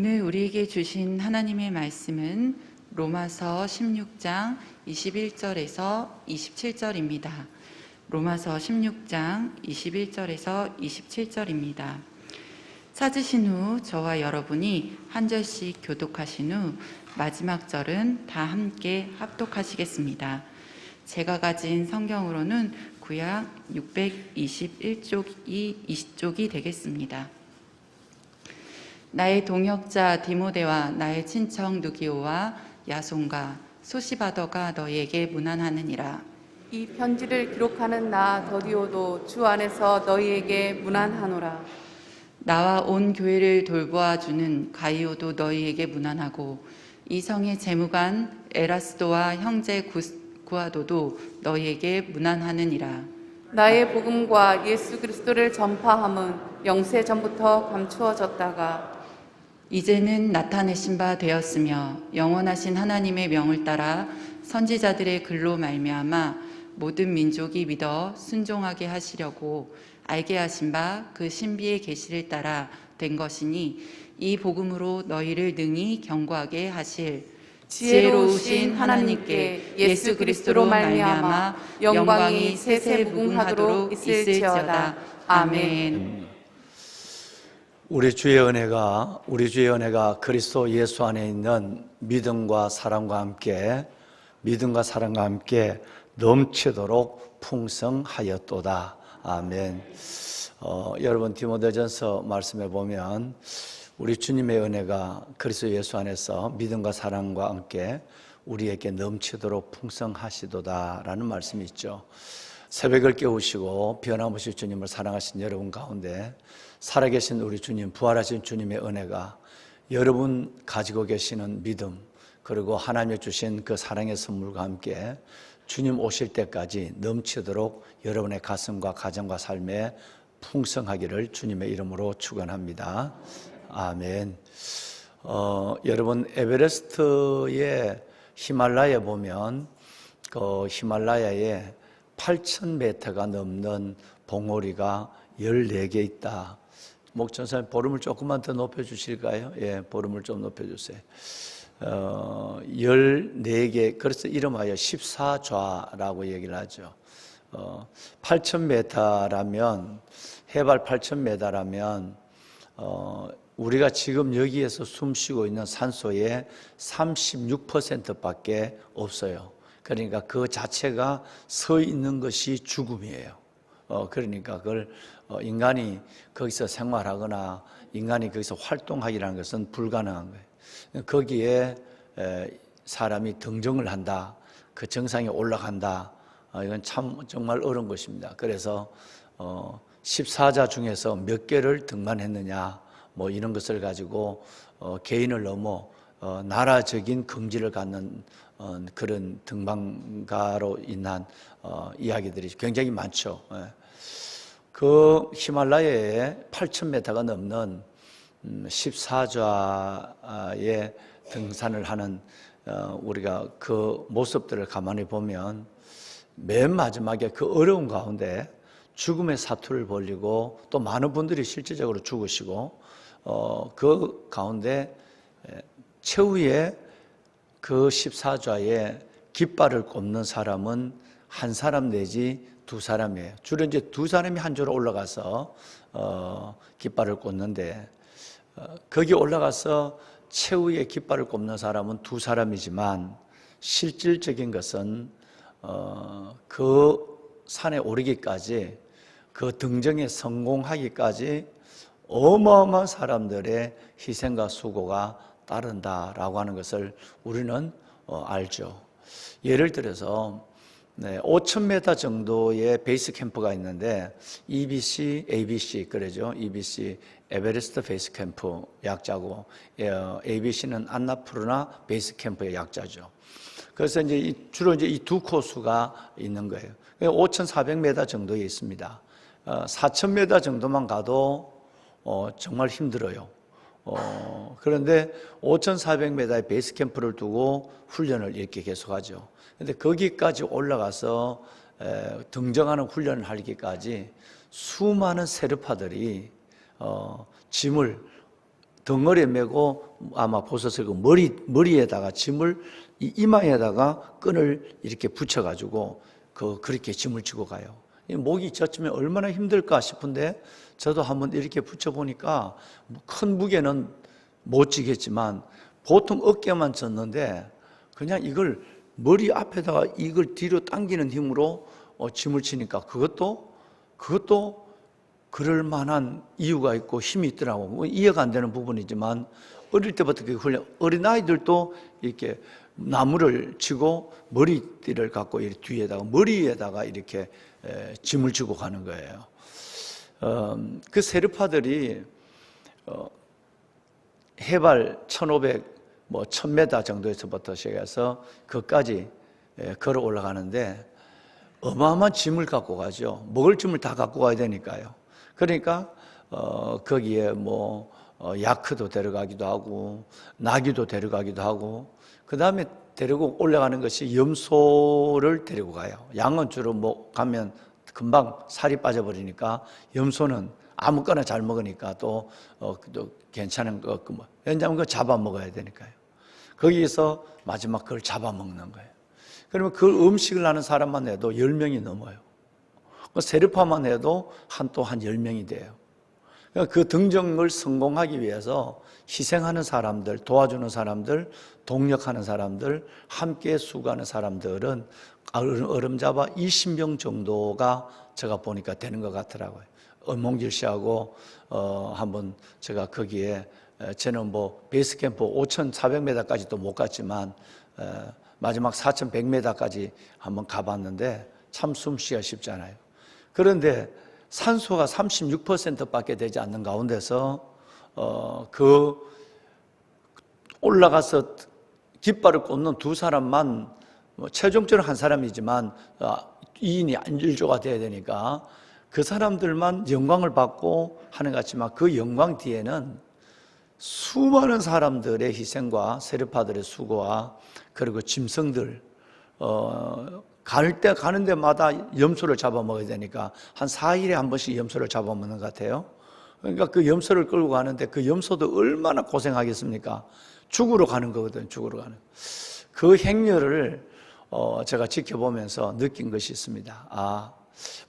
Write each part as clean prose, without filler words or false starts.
오늘 우리에게 주신 하나님의 말씀은 로마서 16장 21절에서 27절입니다. 로마서 16장 21절에서 27절입니다. 찾으신 후 저와 여러분이 한 절씩 교독하신 후 마지막 절은 다 함께 합독하시겠습니다. 제가 가진 성경으로는 구약 621쪽이 20쪽이 되겠습니다. 나의 동역자 디모데와 나의 친척 누기오와 야손과 소시바더가 너희에게 문안하느니라. 이 편지를 기록하는 나 더디오도 주 안에서 너희에게 문안하노라. 나와 온 교회를 돌보아주는 가이오도 너희에게 문안하고 이 성의 재무관 에라스도와 형제 구아도도 너희에게 문안하느니라. 나의 복음과 예수 그리스도를 전파함은 영세 전부터 감추어졌다가 이제는 나타내신 바 되었으며 영원하신 하나님의 명을 따라 선지자들의 글로 말미암아 모든 민족이 믿어 순종하게 하시려고 알게 하신 바 그 신비의 계시를 따라 된 것이니 이 복음으로 너희를 능히 경고하게 하실 지혜로우신 하나님께 예수 그리스도로 말미암아 영광이 세세 무궁하도록 있을지어다. 아멘. 우리 주의 은혜가 그리스도 예수 안에 있는 믿음과 사랑과 함께 넘치도록 풍성하였도다. 아멘. 여러분 디모데전서 말씀에 보면 우리 주님의 은혜가 그리스도 예수 안에서 믿음과 사랑과 함께 우리에게 넘치도록 풍성하시도다라는 말씀이 있죠. 새벽을 깨우시고 변함없이 주님을 사랑하신 여러분 가운데 살아계신 우리 주님, 부활하신 주님의 은혜가 여러분 가지고 계시는 믿음, 그리고 하나님이 주신 그 사랑의 선물과 함께 주님 오실 때까지 넘치도록 여러분의 가슴과 가정과 삶에 풍성하기를 주님의 이름으로 축원합니다. 아멘. 여러분 에베레스트의 히말라야에 보면 그 히말라야에 8,000m가 넘는 봉우리가 14개 있다. 목전사님 보름을 조금만 더 높여주실까요? 예, 보름을 좀 높여주세요. 14개, 그래서 이름하여 14좌라고 얘기를 하죠. 8,000m라면, 해발 8,000m라면, 우리가 지금 여기에서 숨 쉬고 있는 산소의 36%밖에 없어요. 그러니까 그 자체가 서 있는 것이 죽음이에요. 그러니까 그걸 인간이 거기서 생활하거나 인간이 거기서 활동하기라는 것은 불가능한 거예요. 거기에 사람이 등정을 한다, 그 정상에 올라간다, 이건 참 정말 어려운 것입니다. 그래서 14자 중에서 몇 개를 등반했느냐, 뭐 이런 것을 가지고 개인을 넘어 나라적인 긍지를 갖는 그런 등반가로 인한 이야기들이 굉장히 많죠. 그 히말라야에 8,000m가 넘는 14좌에 등산을 하는 우리가 그 모습들을 가만히 보면 맨 마지막에 그 어려운 가운데 죽음의 사투를 벌이고 또 많은 분들이 실제적으로 죽으시고 그 가운데 최후에 그 14좌에 깃발을 꼽는 사람은 한 사람 내지 두 사람이에요. 주로 이제 두 사람이 한 줄로 올라가서 깃발을 꽂는데 거기 올라가서 최후의 깃발을 꼽는 사람은 두 사람이지만 실질적인 것은 그 산에 오르기까지 그 등정에 성공하기까지 어마어마한 사람들의 희생과 수고가 따른다라고 하는 것을 우리는 알죠. 예를 들어서 5,000m 정도의 베이스 캠프가 있는데 EBC, ABC 그러죠. EBC 에베레스트 베이스 캠프 약자고 ABC는 안나푸르나 베이스 캠프의 약자죠. 그래서 이제 주로 이 두 코스가 있는 거예요. 5,400m 정도에 있습니다. 4,000m 정도만 가도 정말 힘들어요. 그런데 5,400m의 베이스 캠프를 두고 훈련을 이렇게 계속하죠. 근데 거기까지 올라가서 등정하는 훈련을 하기까지 수많은 세르파들이 짐을 덩어리에 메고 아마 보셨을 거 머리에다가 짐을 이 이마에다가 끈을 이렇게 붙여가지고 그렇게 짐을 지고 가요. 목이 젖으면 얼마나 힘들까 싶은데 저도 한번 이렇게 붙여보니까 큰 무게는 못 지겠지만 보통 어깨만 졌는데 그냥 이걸 머리 앞에다가 이걸 뒤로 당기는 힘으로 짐을 치니까 그것도 그럴 만한 이유가 있고 힘이 있더라고. 이해가 안 되는 부분이지만 어릴 때부터 그 훈련, 어린아이들도 이렇게 나무를 치고 머리띠를 갖고 뒤에다가 머리에다가 이렇게 짐을 지고 가는 거예요. 그 세르파들이 해발 1500, 1000m 정도에서부터 시작해서 그까지 걸어 올라가는데 어마어마한 짐을 갖고 가죠. 먹을 짐을 다 갖고 가야 되니까요. 그러니까 거기에 야크도 데려가기도 하고 나귀도 데려가기도 하고 그 다음에 데리고 올라가는 것이 염소를 데리고 가요. 양은 주로 가면 금방 살이 빠져버리니까 염소는 아무거나 잘 먹으니까 또 괜찮은 거 왜냐하면 그거 잡아먹어야 되니까요. 거기에서 마지막 그걸 잡아먹는 거예요. 그러면 그 음식을 하는 사람만 해도 10명이 넘어요. 세르파만 해도 또 한 10명이 돼요. 그 등정을 성공하기 위해서 희생하는 사람들, 도와주는 사람들, 동력하는 사람들, 함께 수고하는 사람들은 어림잡아 20명 정도가 제가 보니까 되는 것 같더라고요. 엄몽길 씨하고 한번 제가 거기에 저는 베이스 캠프 5,400m까지도 못 갔지만 마지막 4,100m까지 한번 가봤는데 참 숨쉬기가 쉽지 않아요. 그런데 산소가 36%밖에 되지 않는 가운데서 올라가서 깃발을 꽂는 두 사람만 최종적으로 한 사람이지만 2인이 1조가 돼야 되니까 그 사람들만 영광을 받고 하는 것 같지만 그 영광 뒤에는 수많은 사람들의 희생과 세르파들의 수고와 그리고 짐승들 가는 데마다 염소를 잡아먹어야 되니까 한 4일에 한 번씩 염소를 잡아먹는 것 같아요. 그러니까 그 염소를 끌고 가는데 그 염소도 얼마나 고생하겠습니까? 죽으러 가는 거거든요. 죽으러 가는. 그 행렬을 제가 지켜보면서 느낀 것이 있습니다.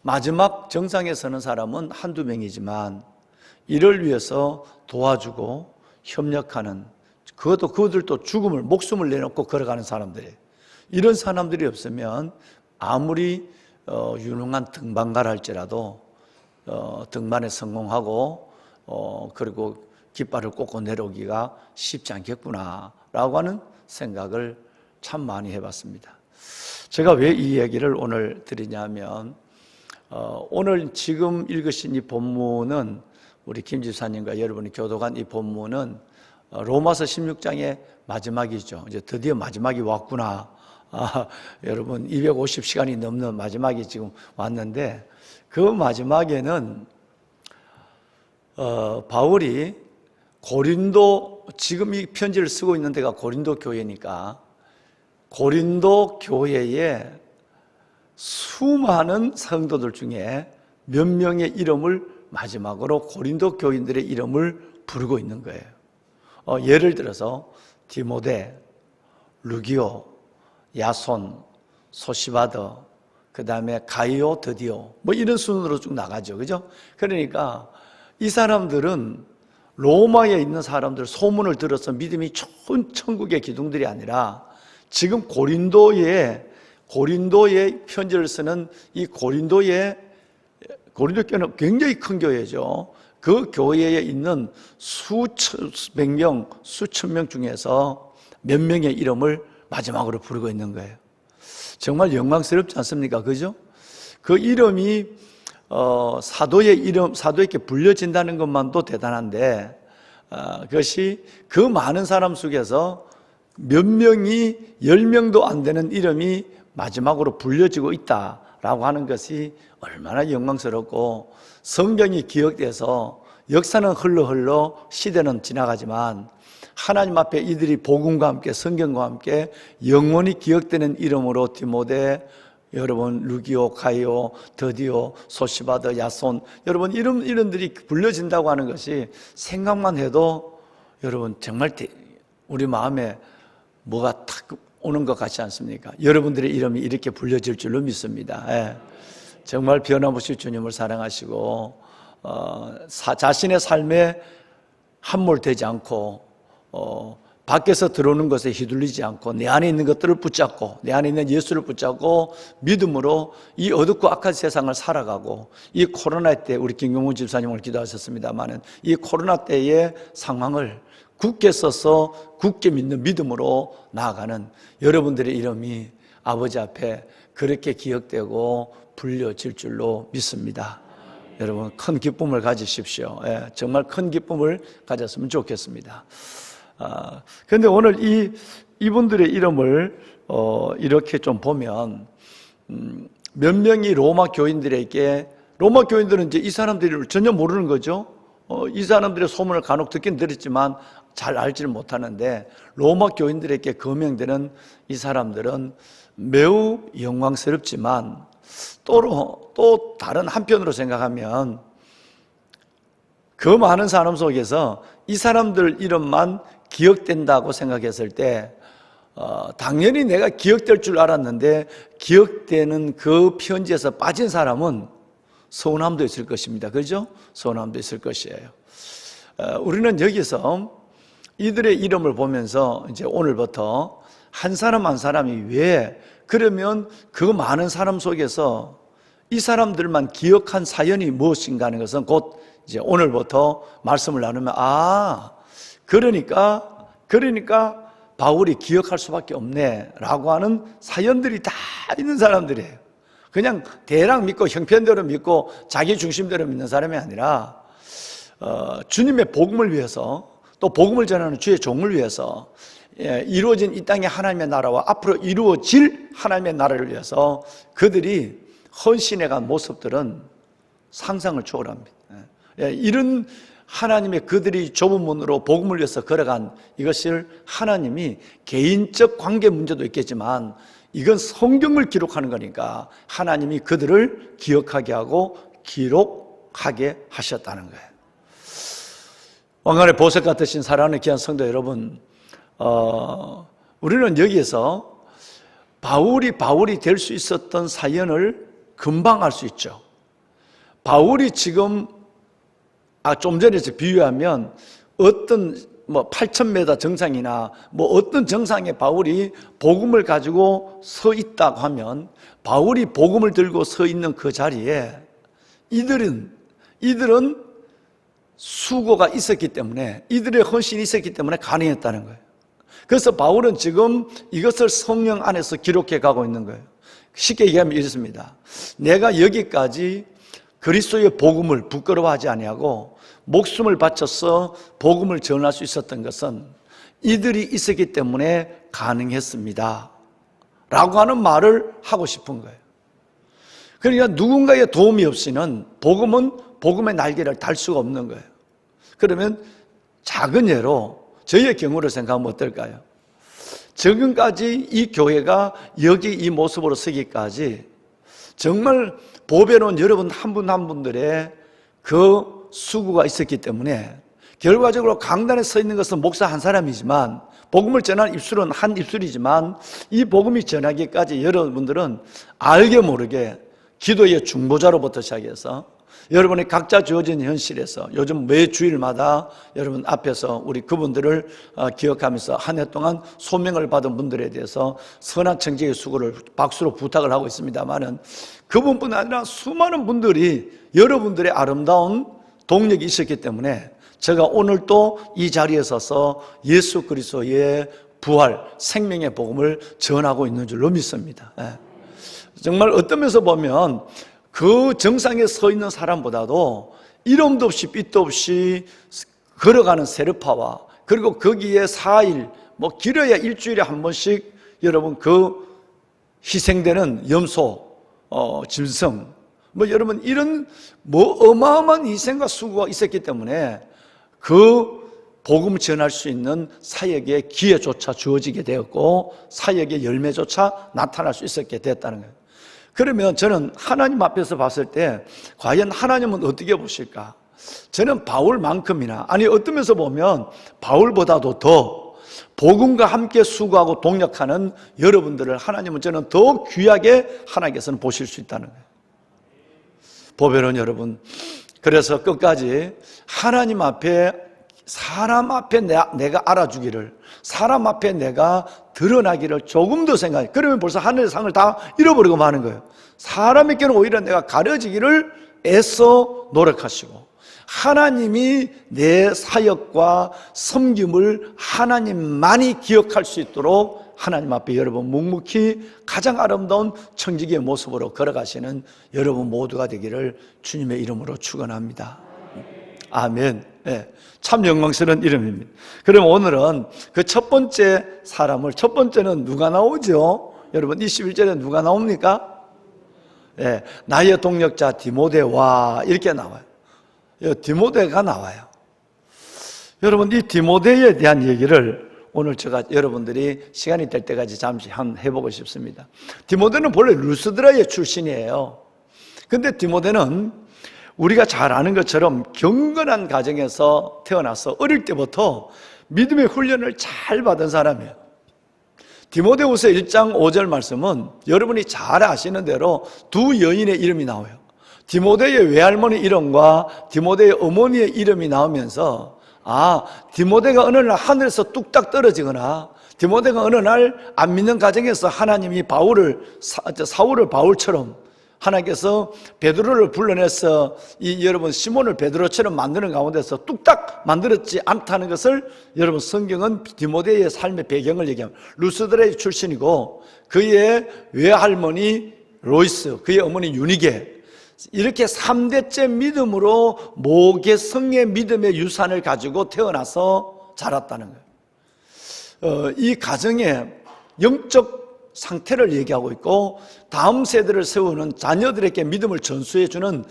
마지막 정상에 서는 사람은 한두 명이지만 이를 위해서 도와주고 협력하는 그들도 목숨을 내놓고 걸어가는 사람들이에요. 이런 사람들이 없으면 아무리 유능한 등반가라 할지라도 등반에 성공하고 그리고 깃발을 꽂고 내려오기가 쉽지 않겠구나라고 하는 생각을 참 많이 해봤습니다. 제가 왜 이 얘기를 오늘 드리냐면 오늘 지금 읽으신 이 본문은 우리 김 집사님과 여러분이 교독한 이 본문은 로마서 16장의 마지막이죠. 이제 드디어 마지막이 왔구나. 여러분 250시간이 넘는 마지막이 지금 왔는데 그 마지막에는 바울이 고린도 지금 이 편지를 쓰고 있는 데가 고린도 교회니까 고린도 교회에 수많은 성도들 중에 몇 명의 이름을 마지막으로 고린도 교인들의 이름을 부르고 있는 거예요. 예를 들어서 디모데, 루기오, 야손, 소시바더, 그 다음에 가이오, 드디오 이런 순으로 쭉 나가죠. 그죠? 그러니까 이 사람들은 로마에 있는 사람들 소문을 들어서 믿음이 좋은 천국의 기둥들이 아니라 지금 고린도에 편지를 쓰는 이 고린도 교회는 굉장히 큰 교회죠. 그 교회에 있는 수백 명, 수천 명 중에서 몇 명의 이름을 마지막으로 부르고 있는 거예요. 정말 영광스럽지 않습니까? 그죠? 그 이름이 사도에게 불려진다는 것만도 대단한데 그것이 그 많은 사람 속에서 몇 명이 10명도 안 되는 이름이 마지막으로 불려지고 있다라고 하는 것이 얼마나 영광스럽고 성경이 기억돼서 역사는 흘러 시대는 지나가지만 하나님 앞에 이들이 복음과 함께 성경과 함께 영원히 기억되는 이름으로 디모데, 여러분 루기오, 가이오, 드디오, 소시바더, 야손 여러분 이름들이 불려진다고 하는 것이 생각만 해도 여러분 정말 우리 마음에 뭐가 탁 오는 것 같지 않습니까? 여러분들의 이름이 이렇게 불려질 줄로 믿습니다. 예. 정말 변함없이 주님을 사랑하시고 자신의 삶에 함몰되지 않고 밖에서 들어오는 것에 휘둘리지 않고 내 안에 있는 것들을 붙잡고 내 안에 있는 예수를 붙잡고 믿음으로 이 어둡고 악한 세상을 살아가고 이 코로나 때 우리 김경문 집사님 오늘 기도하셨습니다마는 이 코로나 때의 상황을 굳게 서서 굳게 믿는 믿음으로 나아가는 여러분들의 이름이 아버지 앞에 그렇게 기억되고 불려질 줄로 믿습니다. 여러분 큰 기쁨을 가지십시오. 예, 정말 큰 기쁨을 가졌으면 좋겠습니다. 그런데 오늘 이분들의 이름을 이렇게 좀 보면 몇 명이 로마 교인들에게 로마 교인들은 이제 이 사람들을 전혀 모르는 거죠. 이 사람들의 소문을 간혹 듣긴 들었지만 잘 알지를 못하는데 로마 교인들에게 거명되는 이 사람들은 매우 영광스럽지만 또 다른 한편으로 생각하면 그 많은 사람 속에서 이 사람들 이름만 기억된다고 생각했을 때 당연히 내가 기억될 줄 알았는데 기억되는 그 편지에서 빠진 사람은 서운함도 있을 것입니다. 그렇죠? 서운함도 있을 것이에요. 우리는 여기서 이들의 이름을 보면서 이제 오늘부터 한 사람 한 사람이 왜 그러면 그 많은 사람 속에서 이 사람들만 기억한 사연이 무엇인가 하는 것은 곧 이제 오늘부터 말씀을 나누면 그러니까 바울이 기억할 수밖에 없네라고 하는 사연들이 다 있는 사람들이에요. 그냥 대략 믿고 형편대로 믿고 자기 중심대로 믿는 사람이 아니라 주님의 복음을 위해서 또 복음을 전하는 주의 종을 위해서 이루어진 이 땅의 하나님의 나라와 앞으로 이루어질 하나님의 나라를 위해서 그들이 헌신해간 모습들은 상상을 초월합니다. 이런 하나님의 그들이 좁은 문으로 복음을 위해서 걸어간 이것을 하나님이 개인적 관계 문제도 있겠지만 이건 성경을 기록하는 거니까 하나님이 그들을 기억하게 하고 기록하게 하셨다는 거예요. 왕관의 보석 같으신 사랑하는 귀한 성도 여러분, 우리는 여기에서 바울이 될 수 있었던 사연을 금방 알 수 있죠. 바울이 지금 좀 전에 비유하면 어떤 8,000m 정상이나 어떤 정상에 바울이 복음을 가지고 서 있다고 하면 바울이 복음을 들고 서 있는 그 자리에 이들은 수고가 있었기 때문에 이들의 헌신이 있었기 때문에 가능했다는 거예요. 그래서 바울은 지금 이것을 성령 안에서 기록해 가고 있는 거예요. 쉽게 얘기하면 이렇습니다. 내가 여기까지 그리스도의 복음을 부끄러워하지 아니하고 목숨을 바쳐서 복음을 전할 수 있었던 것은 이들이 있었기 때문에 가능했습니다 라고 하는 말을 하고 싶은 거예요. 그러니까 누군가의 도움이 없이는 복음의 날개를 달 수가 없는 거예요. 그러면 작은 예로 저희의 경우를 생각하면 어떨까요? 지금까지 이 교회가 여기 이 모습으로 서기까지 정말 보배로운 여러분 한 분 한 분들의 그 수고가 있었기 때문에 결과적으로 강단에 서 있는 것은 목사 한 사람이지만 복음을 전하는 입술은 한 입술이지만 이 복음이 전하기까지 여러분들은 알게 모르게 기도의 중보자로부터 시작해서 여러분이 각자 주어진 현실에서 요즘 매 주일마다 여러분 앞에서 우리 그분들을 기억하면서 한 해 동안 소명을 받은 분들에 대해서 선한 청지의 수고를 박수로 부탁을 하고 있습니다만은 그분뿐 아니라 수많은 분들이 여러분들의 아름다운 동력이 있었기 때문에 제가 오늘 또 이 자리에 서서 예수 그리스도의 부활, 생명의 복음을 전하고 있는 줄로 믿습니다. 정말 어떤 면에서 보면 그 정상에 서 있는 사람보다도 이름도 없이 빛도 없이 걸어가는 세르파와 그리고 거기에 4일 길어야 일주일에 한 번씩 여러분 그 희생되는 염소, 짐승 여러분 이런 어마어마한 희생과 수고가 있었기 때문에 그 복음 전할 수 있는 사역의 기회조차 주어지게 되었고 사역의 열매조차 나타날 수 있었게 됐다는 거예요. 그러면 저는 하나님 앞에서 봤을 때 과연 하나님은 어떻게 보실까? 저는 바울만큼이나, 아니 어떤 면에서 보면 바울보다도 더 복음과 함께 수고하고 동력하는 여러분들을 하나님은 저는 더 귀하게 하나님께서는 보실 수 있다는 거예요. 보배로운 여러분, 그래서 끝까지 하나님 앞에, 사람 앞에 내가 알아주기를, 사람 앞에 내가 드러나기를 조금 더 생각해. 그러면 벌써 하늘의 상을 다 잃어버리고 마는 거예요. 사람에게는 오히려 내가 가려지기를 애써 노력하시고, 하나님이 내 사역과 섬김을 하나님만이 기억할 수 있도록 하나님 앞에 여러분 묵묵히 가장 아름다운 청지기의 모습으로 걸어가시는 여러분 모두가 되기를 주님의 이름으로 축원합니다. 아멘. 네, 참 영광스러운 이름입니다. 그럼 오늘은 그 첫 번째 사람을, 첫 번째는 누가 나오죠? 여러분 21절에 누가 나옵니까? 네, 나의 동력자 디모데와 이렇게 나와요. 디모데가 나와요. 여러분 이 디모데에 대한 얘기를 오늘 제가 여러분들이 시간이 될 때까지 잠시 한번 해보고 싶습니다. 디모데는 본래 루스드라의 출신이에요. 근데 디모데는 우리가 잘 아는 것처럼 경건한 가정에서 태어나서 어릴 때부터 믿음의 훈련을 잘 받은 사람이에요. 디모데후서 1장 5절 말씀은 여러분이 잘 아시는 대로 두 여인의 이름이 나와요. 디모데의 외할머니 이름과 디모데의 어머니의 이름이 나오면서 디모데가 어느 날 하늘에서 뚝딱 떨어지거나 디모데가 어느 날 안 믿는 가정에서 하나님이 사울을 바울처럼 하나님께서 베드로를 불러내서 여러분 시몬을 베드로처럼 만드는 가운데서 뚝딱 만들었지 않다는 것을 여러분 성경은 디모데의 삶의 배경을 얘기합니다. 루스드라의 출신이고 그의 외할머니 로이스, 그의 어머니 유니게, 이렇게 3대째 믿음으로 모계성의 믿음의 유산을 가지고 태어나서 자랐다는 거예요. 이 가정의 영적 상태를 얘기하고 있고 다음 세대를 세우는 자녀들에게 믿음을 전수해주는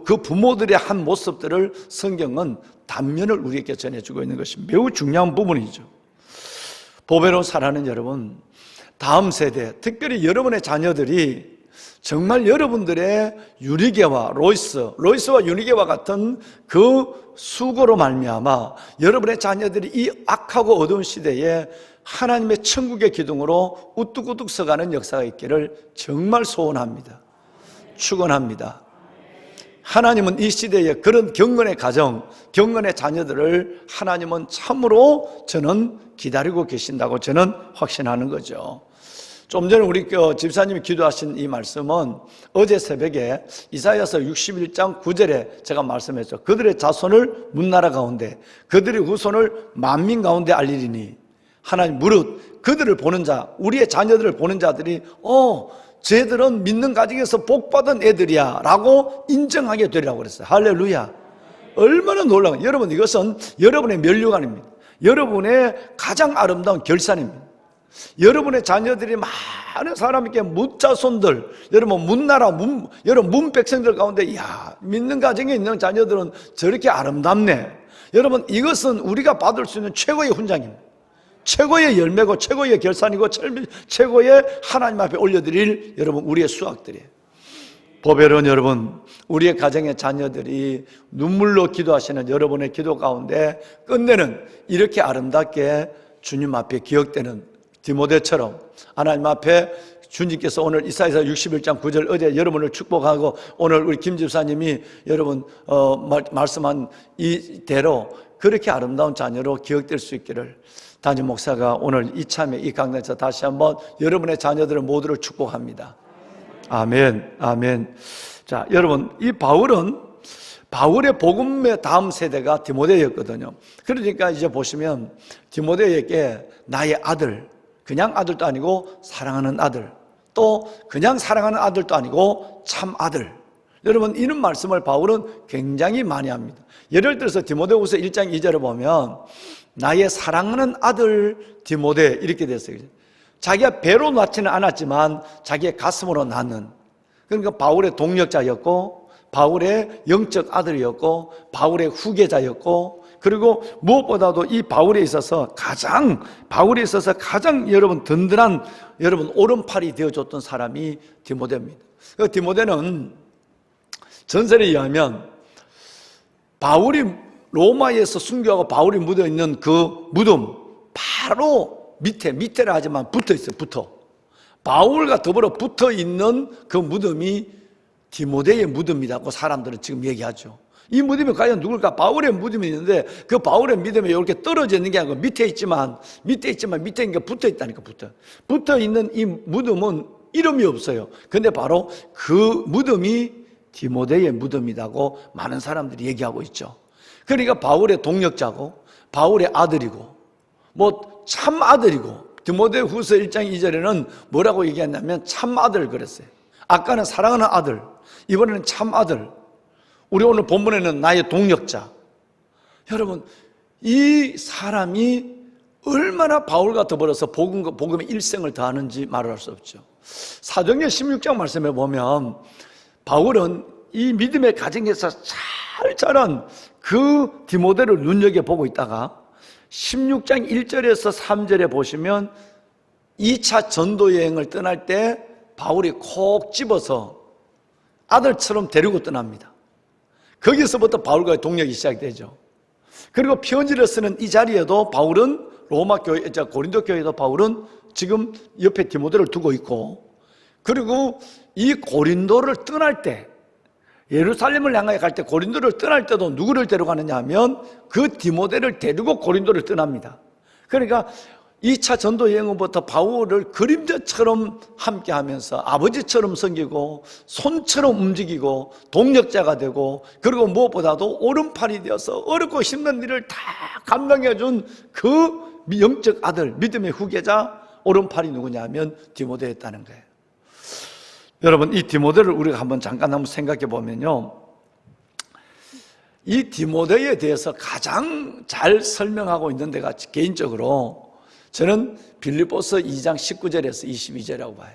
그 부모들의 한 모습들을 성경은 단면을 우리에게 전해주고 있는 것이 매우 중요한 부분이죠. 보배로 살아가는 여러분, 다음 세대, 특별히 여러분의 자녀들이 정말 여러분들의 유니게와 로이스와 유니게와 같은 그 수고로 말미암아 여러분의 자녀들이 이 악하고 어두운 시대에 하나님의 천국의 기둥으로 우뚝우뚝 서가는 역사가 있기를 정말 소원합니다. 축원합니다. 하나님은 이 시대에 그런 경건의 가정, 경건의 자녀들을 하나님은 참으로 저는 기다리고 계신다고 저는 확신하는 거죠. 좀 전에 우리 집사님이 기도하신 이 말씀은 어제 새벽에 이사야서 61장 9절에 제가 말씀했죠. 그들의 자손을 문나라 가운데 그들의 후손을 만민 가운데 알리리니 하나님 무릇 그들을 보는 자, 우리의 자녀들을 보는 자들이 쟤들은 믿는 가정에서 복받은 애들이야 라고 인정하게 되리라고 그랬어요. 할렐루야. 얼마나 놀라워요. 여러분, 이것은 여러분의 면류관입니다. 여러분의 가장 아름다운 결산입니다. 여러분의 자녀들이 많은 사람에게 묻자손들, 여러분 문나라, 여러분 문백성들 가운데 믿는 가정에 있는 자녀들은 저렇게 아름답네. 여러분, 이것은 우리가 받을 수 있는 최고의 훈장입니다. 최고의 열매고 최고의 결산이고 최고의 하나님 앞에 올려드릴 여러분 우리의 수확들이에요. 보배로운 여러분, 우리의 가정의 자녀들이 눈물로 기도하시는 여러분의 기도 가운데 끝내는 이렇게 아름답게 주님 앞에 기억되는 디모데처럼 하나님 앞에 주님께서 오늘 이사야서 61장 9절 어제 여러분을 축복하고 오늘 우리 김 집사님이 여러분 말씀한 이대로 그렇게 아름다운 자녀로 기억될 수 있기를 담임 목사가 오늘 이참에 이 강단에서 다시 한번 여러분의 자녀들을 모두를 축복합니다. 아멘, 아멘. 자, 여러분, 이 바울의 복음의 다음 세대가 디모데였거든요. 그러니까 이제 보시면 디모데에게 나의 아들, 그냥 아들도 아니고 사랑하는 아들, 또 그냥 사랑하는 아들도 아니고 참 아들. 여러분, 이런 말씀을 바울은 굉장히 많이 합니다. 예를 들어서 디모데후서 1장 2절을 보면 나의 사랑하는 아들 디모데 이렇게 됐어요. 자기가 배로 낳지는 않았지만 자기의 가슴으로 낳는, 그러니까 바울의 동력자였고 바울의 영적 아들이었고 바울의 후계자였고, 그리고 무엇보다도 이 바울에 있어서 가장 여러분 든든한 여러분 오른팔이 되어줬던 사람이 디모데입니다. 그 디모데는 전설에 의하면 바울이 로마에서 순교하고 바울이 묻어있는 그 무덤 바로 밑에라 하지만 붙어있어요. 바울과 더불어 붙어있는 그 무덤이 디모데의 무덤이라고 사람들은 지금 얘기하죠. 이 무덤이 과연 누굴까? 바울의 무덤이 있는데 그 바울의 무덤이 이렇게 떨어져 있는 게 아니고 밑에 있지만 밑에 있는 게 붙어있다니까. 붙어있는 이 무덤은 이름이 없어요. 근데 바로 그 무덤이 디모데의 무덤이라고 많은 사람들이 얘기하고 있죠. 그러니까 바울의 동역자고 바울의 아들이고 뭐 참 아들이고, 디모데 후서 1장 2절에는 뭐라고 얘기했냐면 참 아들 그랬어요. 아까는 사랑하는 아들, 이번에는 참 아들. 우리 오늘 본문에는 나의 동역자. 여러분, 이 사람이 얼마나 바울과 더불어서 복음의 일생을 다하는지 말을 할 수 없죠. 사도행전 16장 말씀에 보면 바울은 이 믿음의 가정에서 잘 자란 그 디모데를 눈여겨보고 있다가 16장 1절에서 3절에 보시면 2차 전도 여행을 떠날 때 바울이 콕 집어서 아들처럼 데리고 떠납니다. 거기서부터 바울과의 동역이 시작되죠. 그리고 편지를 쓰는 이 자리에도 바울은 로마 교회, 고린도 교회도 바울은 지금 옆에 디모데를 두고 있고, 그리고 이 고린도를 떠날 때, 예루살렘을 향하여 갈 때 고린도를 떠날 때도 누구를 데려가느냐 하면 그 디모데를 데리고 고린도를 떠납니다. 그러니까 2차 전도 여행부터 바울을 그림자처럼 함께 하면서 아버지처럼 섬기고 손처럼 움직이고 동력자가 되고, 그리고 무엇보다도 오른팔이 되어서 어렵고 힘든 일을 다 감당해 준 그 영적 아들, 믿음의 후계자 오른팔이 누구냐 하면 디모데였다는 거예요. 여러분, 이 디모데를 우리가 잠깐 한번 생각해 보면요, 이 디모데에 대해서 가장 잘 설명하고 있는 데가 개인적으로 저는 빌립보서 2장 19절에서 22절이라고 봐요.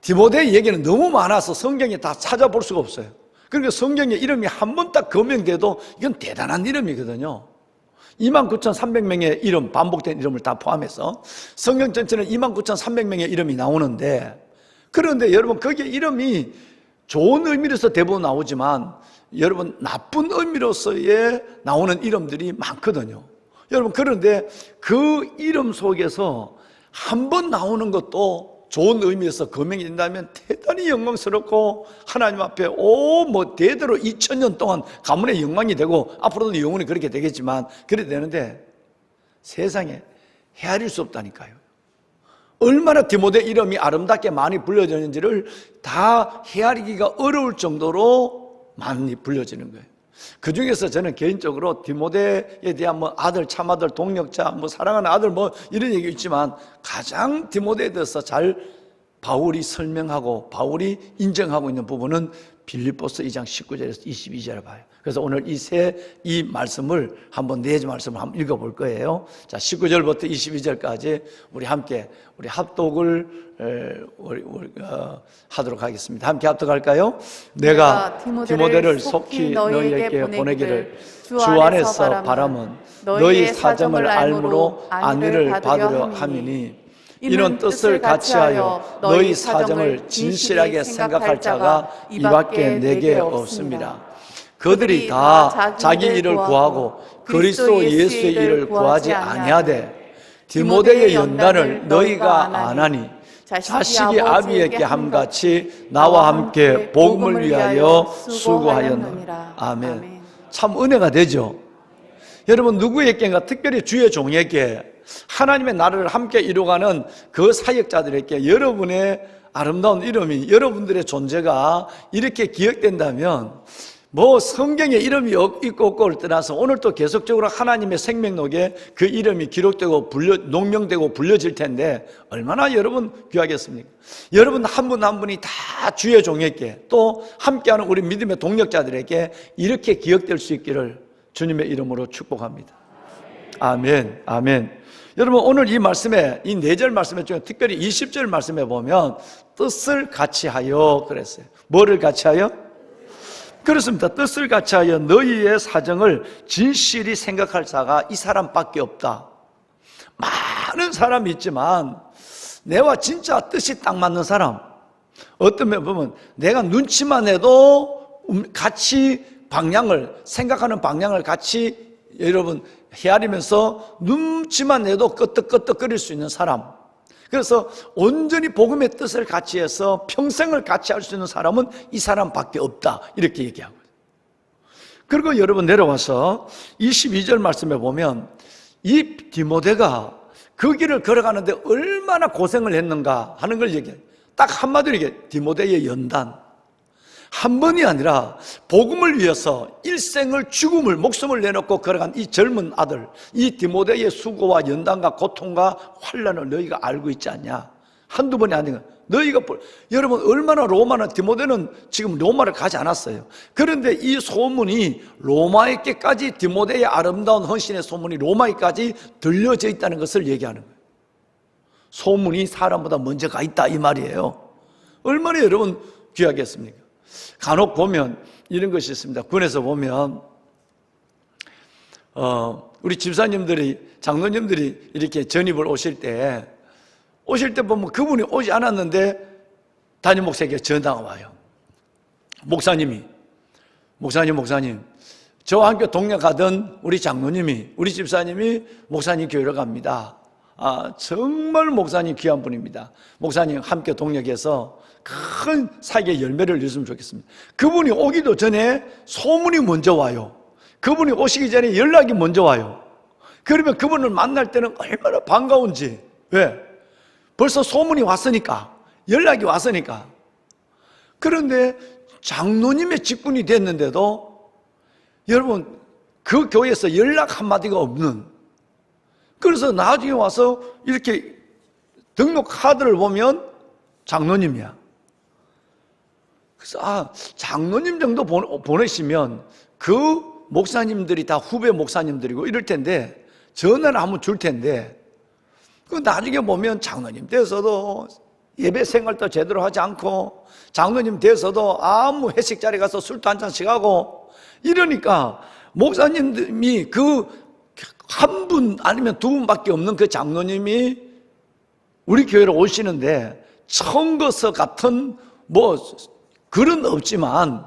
디모데의 얘기는 너무 많아서 성경에 다 찾아볼 수가 없어요. 그러니까 성경에 이름이 한 번 딱 거명돼도 이건 대단한 이름이거든요. 29,300명의 이름, 반복된 이름을 다 포함해서 성경 전체는 29,300명의 이름이 나오는데, 그런데 여러분, 거기에 이름이 좋은 의미로서 대부분 나오지만 여러분, 나쁜 의미로서의 나오는 이름들이 많거든요. 여러분, 그런데 그 이름 속에서 한 번 나오는 것도 좋은 의미에서 거명이 된다면 대단히 영광스럽고 하나님 앞에 대대로 2000년 동안 가문의 영광이 되고 앞으로도 영원히 그렇게 되겠지만 그래 되는데 세상에 헤아릴 수 없다니까요. 얼마나 디모데 이름이 아름답게 많이 불려졌는지를 다 헤아리기가 어려울 정도로 많이 불려지는 거예요. 그 중에서 저는 개인적으로 디모데에 대한 아들, 참아들, 동력자, 사랑하는 아들 이런 얘기 있지만 가장 디모데에 대해서 잘 바울이 설명하고 바울이 인정하고 있는 부분은 빌립보서 2장 19절에서 22절을 봐요. 그래서 오늘 이 말씀을 네 말씀을 한번 읽어볼 거예요. 자, 19절부터 22절까지 우리 함께 우리 합독을 하도록 하겠습니다. 함께 합독할까요? 내가 디모데를 속히 너희에게 보내기를 주 안에서 바람은 너희 사정을 알므로 안위를 받으려 함이니, 이는 뜻을 같이하여 너희 사정을 진실하게 생각할 자가 이밖에 내게 없습니다. 그들이 다 자기 일을 구하고 그리스도 예수의 일을 구하지 아니하되 디모데의 연단을 너희가 아나니 자식이 아비에게 함같이 나와 함께 복음을 위하여 수고하였느니라. 아멘. 참 은혜가 되죠. 여러분, 누구에게인가, 특별히 주의 종에게, 하나님의 나라를 함께 이루어가는 그 사역자들에게 여러분의 아름다운 이름이, 여러분들의 존재가 이렇게 기억된다면 성경에 이름이 있고 없고를 떠나서 오늘 또 계속적으로 하나님의 생명록에 그 이름이 기록되고 농명되고 불려질 텐데 얼마나 여러분 귀하겠습니까? 여러분 한 분 한 분이 다 주의 종에게, 또 함께하는 우리 믿음의 동력자들에게 이렇게 기억될 수 있기를 주님의 이름으로 축복합니다. 아멘, 아멘. 여러분, 오늘 이 말씀에, 이 4절 말씀에 중에 특별히 20절 말씀에 보면 뜻을 같이하여 그랬어요. 뭐를 같이하여? 그렇습니다. 뜻을 같이하여 너희의 사정을 진실히 생각할 자가 이 사람밖에 없다. 많은 사람이 있지만 내와 진짜 뜻이 딱 맞는 사람, 어떤 면 보면 내가 눈치만 해도 같이 방향을, 생각하는 방향을 같이 여러분 헤아리면서 눈치만 내도 끄떡끄떡거릴 수 있는 사람, 그래서 온전히 복음의 뜻을 같이 해서 평생을 같이 할 수 있는 사람은 이 사람밖에 없다, 이렇게 얘기하고. 그리고 여러분 내려와서 22절 말씀에 보면 이 디모데가 그 길을 걸어가는데 얼마나 고생을 했는가 하는 걸 얘기해요. 딱 한마디로 얘기해요. 디모데의 연단. 한 번이 아니라 복음을 위해서 일생을, 죽음을, 목숨을 내놓고 걸어간 이 젊은 아들, 이 디모데의 수고와 연단과 고통과 환난을 너희가 알고 있지 않냐. 한두 번이 아니라 너희가, 여러분 얼마나 로마는, 디모데는 지금 로마를 가지 않았어요. 그런데 이 소문이 로마에게까지, 디모데의 아름다운 헌신의 소문이 로마에까지 들려져 있다는 것을 얘기하는 거예요. 소문이 사람보다 먼저 가 있다, 이 말이에요. 얼마나 여러분 귀하겠습니까? 간혹 보면 이런 것이 있습니다. 군에서 보면 우리 집사님들이, 장로님들이 이렇게 전입을 오실 때 보면 그분이 오지 않았는데 담임 목사에게 전화가 와요. 목사님, 저와 함께 동네 가던 우리 장로님이, 우리 집사님이 목사님 교회로 갑니다. 정말 목사님 귀한 분입니다. 목사님 함께 동역해서 큰 사역의 열매를 이루었으면 좋겠습니다. 그분이 오기도 전에 소문이 먼저 와요. 그분이 오시기 전에 연락이 먼저 와요. 그러면 그분을 만날 때는 얼마나 반가운지. 왜? 벌써 소문이 왔으니까, 연락이 왔으니까. 그런데 장로님의 직분이 됐는데도 여러분 그 교회에서 연락 한마디가 없는, 그래서 나중에 와서 이렇게 등록 카드를 보면 장로님이야. 그래서 장로님 정도 보내시면 그 목사님들이 다 후배 목사님들이고 이럴 텐데 전화를 한번 줄 텐데, 그 나중에 보면 장로님 돼서도 예배 생활도 제대로 하지 않고, 장로님 돼서도 아무 회식 자리 가서 술도 한 잔씩 하고 이러니까, 목사님이 그 한 분 아니면 두 분밖에 없는 그 장로님이 우리 교회로 오시는데 청거서 같은 뭐 글은 없지만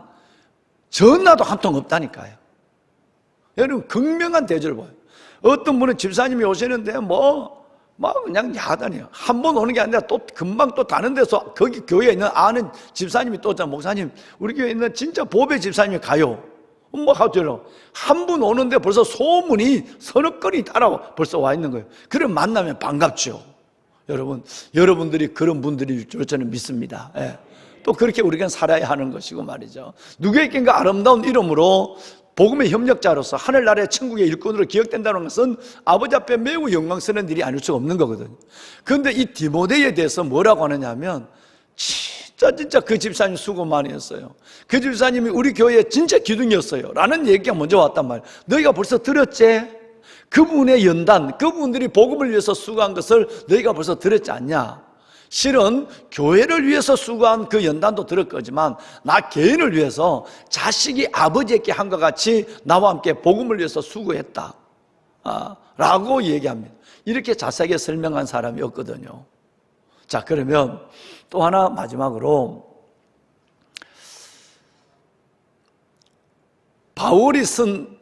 전화도 한 통 없다니까요. 여러분 극명한 대조를 봐요. 어떤 분은 집사님이 오시는데 막 그냥 야단이에요. 한 번 오는 게 아니라 또 금방 또 다른 데서 거기 교회에 있는 아는 집사님이 또 오잖아. 목사님, 우리 교회에 있는 진짜 보배 집사님이 가요. 하죠. 한 분 오는데 벌써 소문이 서너 건이 따라 벌써 와 있는 거예요. 그럼 만나면 반갑죠. 여러분들이 그런 분들이 줄 저는 믿습니다. 예. 또 그렇게 우리가 살아야 하는 것이고 말이죠. 누구에겐가 아름다운 이름으로 복음의 협력자로서 하늘나라의 천국의 일꾼으로 기억된다는 것은 아버지 앞에 매우 영광스러운 일이 아닐 수가 없는 거거든요. 그런데 이 디모데에 대해서 뭐라고 하느냐 하면, 진짜 그 집사님 수고 많이 했어요. 그 집사님이 우리 교회의 진짜 기둥이었어요 라는 얘기가 먼저 왔단 말이에요. 너희가 벌써 들었지? 그분의 연단, 그분들이 복음을 위해서 수고한 것을 너희가 벌써 들었지 않냐? 실은 교회를 위해서 수고한 그 연단도 들을 거지만 나 개인을 위해서 자식이 아버지에게 한 것 같이 나와 함께 복음을 위해서 수고했다 라고 얘기합니다. 이렇게 자세하게 설명한 사람이었거든요. 자, 그러면 또 하나 마지막으로, 바울이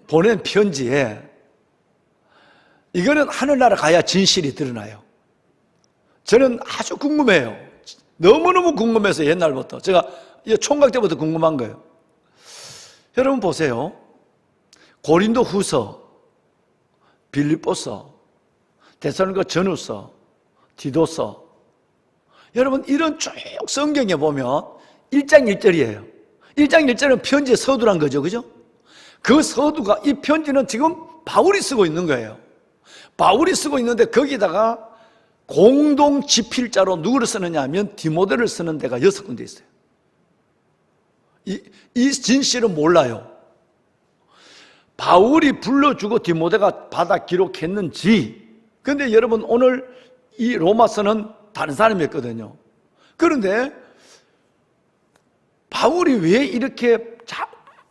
보낸 편지에, 이거는 하늘나라 가야 진실이 드러나요. 저는 아주 궁금해요. 너무너무 궁금해서 옛날부터, 제가 총각 때부터 궁금한 거예요. 여러분 보세요. 고린도 후서, 빌립보서, 데살로니가 전후서, 디도서, 여러분 이런 쭉 성경에 보면 1장 1절이에요. 1장 1절은 편지의 서두란 거죠. 그죠? 그 서두가, 이 편지는 지금 바울이 쓰고 있는 거예요. 바울이 쓰고 있는데 거기다가 공동 지필자로 누구를 쓰느냐 하면 디모데를 쓰는 데가 6군데 있어요. 이 진실은 몰라요. 바울이 불러주고 디모데가 받아 기록했는지. 그런데 여러분 오늘 이 로마서는 다른 사람이었거든요. 그런데 바울이 왜 이렇게,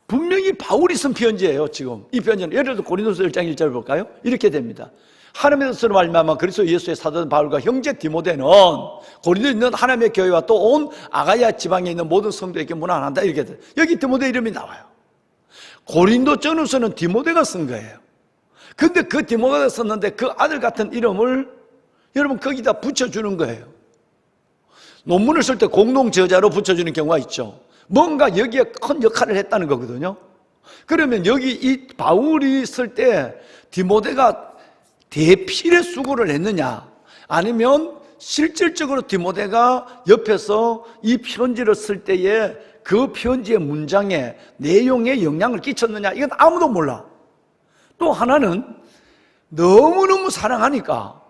분명히 바울이 쓴 편지예요. 지금 이 편지는, 예를 들어 고린도서 1장 1절 볼까요? 이렇게 됩니다. 하나님의 뜻으로 말미암아 그리스도 예수의 사도된 바울과 형제 디모데는 고린도에 있는 하나님의 교회와 또 온 아가야 지방에 있는 모든 성도에게 문안한다, 이렇게 돼요. 여기 디모데 이름이 나와요. 고린도전후서는 디모데가 쓴 거예요. 근데 그 디모데가 썼는데 그 아들 같은 이름을 여러분 거기다 붙여주는 거예요. 논문을 쓸 때 공동 저자로 붙여주는 경우가 있죠. 뭔가 여기에 큰 역할을 했다는 거거든요. 그러면 여기 이 바울이 쓸 때 디모데가 대필의 수고를 했느냐, 아니면 실질적으로 디모데가 옆에서 이 편지를 쓸 때에 그 편지의 문장에 내용에 영향을 끼쳤느냐, 이건 아무도 몰라. 또 하나는 너무너무 사랑하니까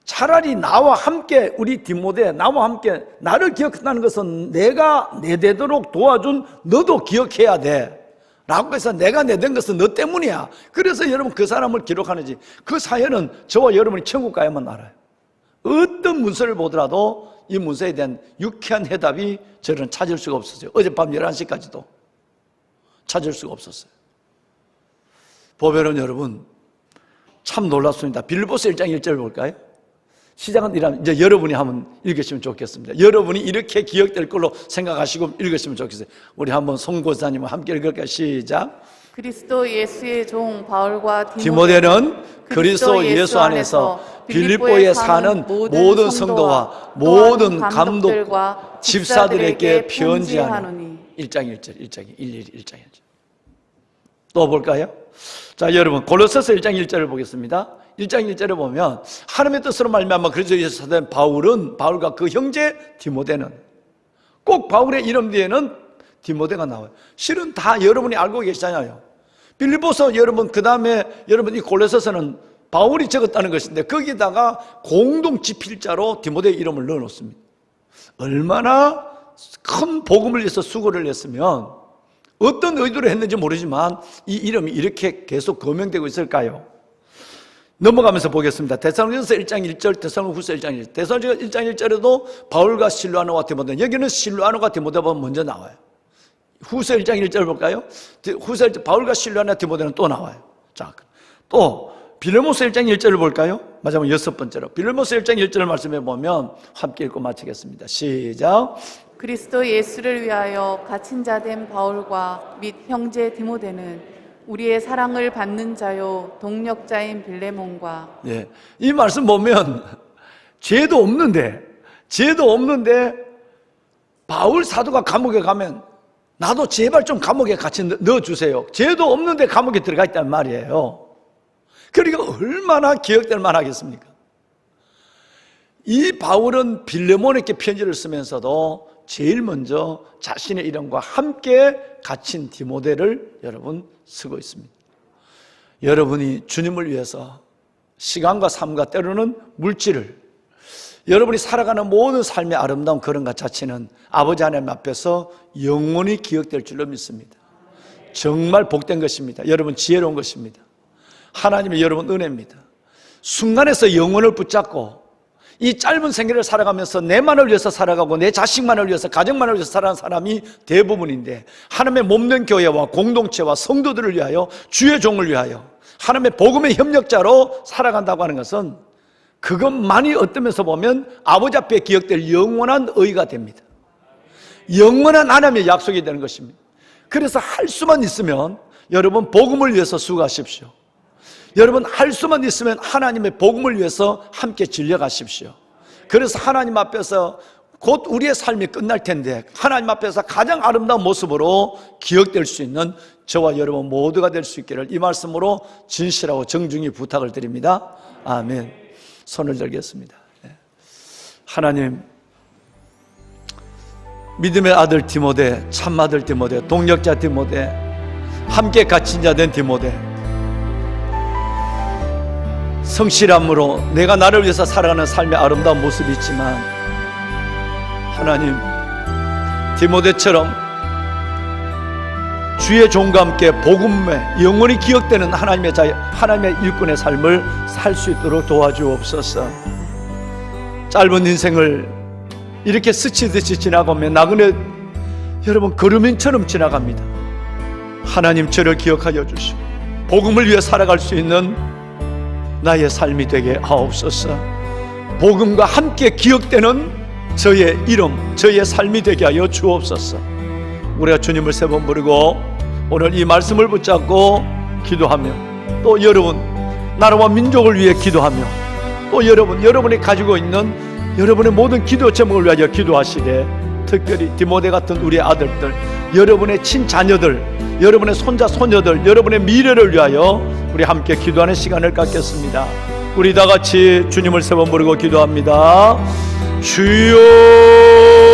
차라리 나와 함께, 우리 디모데 나와 함께 나를 기억한다는 것은 내가 내 되도록 도와준 너도 기억해야 돼 라고 해서 내가 내된 것은 너 때문이야. 그래서 여러분 그 사람을 기록하는지, 그 사연은 저와 여러분이 천국 가야만 알아요. 어떤 문서를 보더라도 이 문서에 대한 유쾌한 해답이 저는 찾을 수가 없었어요. 어젯밤 11시까지도 찾을 수가 없었어요. 보배로운 여러분, 참 놀랍습니다. 빌립보서 1장 1절 볼까요? 시작은 이러면 이제 여러분이 한번 읽으시면 좋겠습니다. 여러분이 이렇게 기억될 걸로 생각하시고 읽으시면 좋겠어요. 우리 한번 송고사님과 함께 읽을까요? 시작. 그리스도 예수의 종 바울과 디모데는 그리스도 예수 안에서 빌립보에 사는 모든 성도와 모든 감독과 집사들에게 편지하노니. 1장 1절, 1장 1장 1절. 또 볼까요? 자, 여러분 골로새서 1장 1절을 보겠습니다. 1장 1절에 보면 하나님의 뜻으로 말미암아 그리스도 예수 사도된 바울과 그 형제 디모데는, 꼭 바울의 이름 뒤에는 디모데가 나와요. 실은 다 여러분이 알고 계시잖아요. 빌립보서 여러분, 그 다음에 여러분 이 골로새서는 바울이 적었다는 것인데 거기다가 공동 집필자로 디모데의 이름을 넣어놓습니다. 얼마나 큰 복음을 위해서 수고를 했으면, 어떤 의도로 했는지 모르지만 이 이름이 이렇게 계속 거명되고 있을까요? 넘어가면서 보겠습니다. 데살로니가서 1장 1절, 데살로니가후서 1장 1절. 데살로니가 1장 1절에도 바울과 실루아노와 디모데, 여기는 실루아노가 디모데보다 먼저 나와요. 후서 1장 1절 볼까요? 후서 1장, 바울과 실루아노와 디모데는 또 나와요. 자, 또 빌레몬서 1장 1절을 볼까요? 마지막 6번째로 빌레몬서 1장 1절을 말씀해 보면 함께 읽고 마치겠습니다. 시작. 그리스도 예수를 위하여 갇힌 자 된 바울과 및 형제 디모데는 우리의 사랑을 받는 자요 동력자인 빌레몬과. 네, 이 말씀 보면 죄도 없는데 바울 사도가 감옥에 가면 나도 제발 좀 감옥에 같이 넣어주세요. 죄도 없는데 감옥에 들어가 있단 말이에요. 그러니까 얼마나 기억될 만하겠습니까? 이 바울은 빌레몬에게 편지를 쓰면서도 제일 먼저 자신의 이름과 함께 갇힌 디모데를 여러분 쓰고 있습니다. 여러분이 주님을 위해서 시간과 삶과 때로는 물질을, 여러분이 살아가는 모든 삶의 아름다운 그런 것 자체는 아버지 하나님 앞에서 영원히 기억될 줄로 믿습니다. 정말 복된 것입니다. 여러분 지혜로운 것입니다. 하나님의 여러분 은혜입니다. 순간에서 영혼을 붙잡고 이 짧은 생애를 살아가면서 내만을 위해서 살아가고 내 자식만을 위해서, 가정만을 위해서 살아가는 사람이 대부분인데, 하나님의 몸된 교회와 공동체와 성도들을 위하여, 주의 종을 위하여 하나님의 복음의 협력자로 살아간다고 하는 것은, 그것만이 어떤 면에서 보면 아버지 앞에 기억될 영원한 의의가 됩니다. 영원한 하나님의 약속이 되는 것입니다. 그래서 할 수만 있으면 여러분 복음을 위해서 수고하십시오. 여러분 할 수만 있으면 하나님의 복음을 위해서 함께 진려가십시오. 그래서 하나님 앞에서 곧 우리의 삶이 끝날 텐데 하나님 앞에서 가장 아름다운 모습으로 기억될 수 있는 저와 여러분 모두가 될 수 있기를 이 말씀으로 진실하고 정중히 부탁을 드립니다. 아멘. 손을 들겠습니다. 하나님, 믿음의 아들 디모데, 참아들 디모데, 동력자 디모데, 함께 갇힌 자 된 디모데, 성실함으로 내가 나를 위해서 살아가는 삶의 아름다운 모습이 있지만, 하나님 디모데처럼 주의 종과 함께 복음에 영원히 기억되는 하나님의 자유, 하나님의 일꾼의 삶을 살 수 있도록 도와주옵소서. 짧은 인생을 이렇게 스치듯이 지나가면 나그네 여러분 걸음인처럼 지나갑니다. 하나님 저를 기억하여 주시고 복음을 위해 살아갈 수 있는 나의 삶이 되게 하옵소서. 복음과 함께 기억되는 저의 이름, 저의 삶이 되게 하여 주옵소서. 우리가 주님을 세 번 부르고 오늘 이 말씀을 붙잡고 기도하며, 또 여러분 나라와 민족을 위해 기도하며, 또 여러분이 가지고 있는 여러분의 모든 기도 제목을 위하여 기도하시되, 특별히 디모데 같은 우리 아들들, 여러분의 친자녀들, 여러분의 손자 손녀들, 여러분의 미래를 위하여 우리 함께 기도하는 시간을 갖겠습니다. 우리 다 같이 주님을 세 번 부르고 기도합니다. 주여